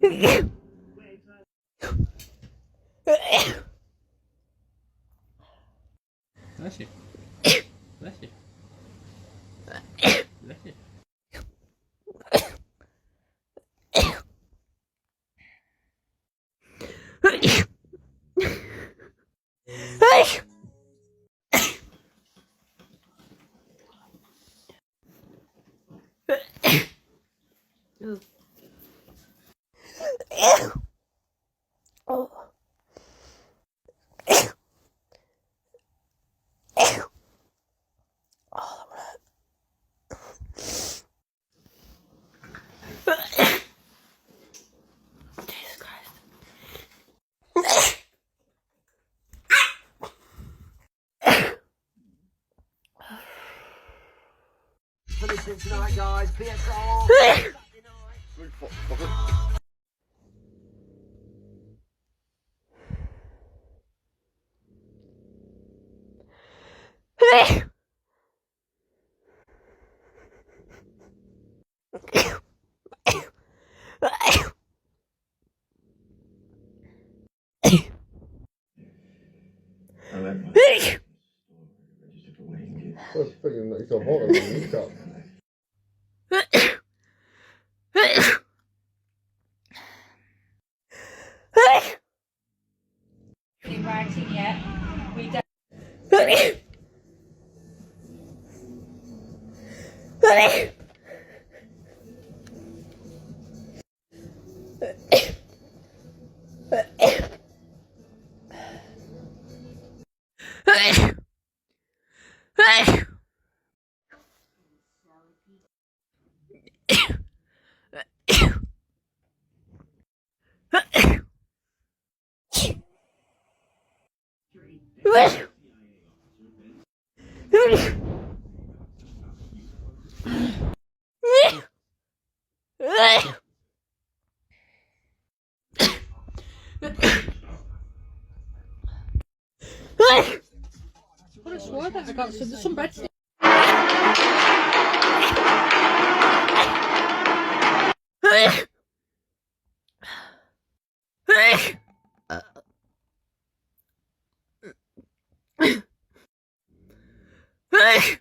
Bless you. Bless you. Bless you. For listening tonight, guys. PSR. That's freaking like so hot in the cup. Writing yet? We don't. What a sword that I got. So there's some breadsticks. Hey!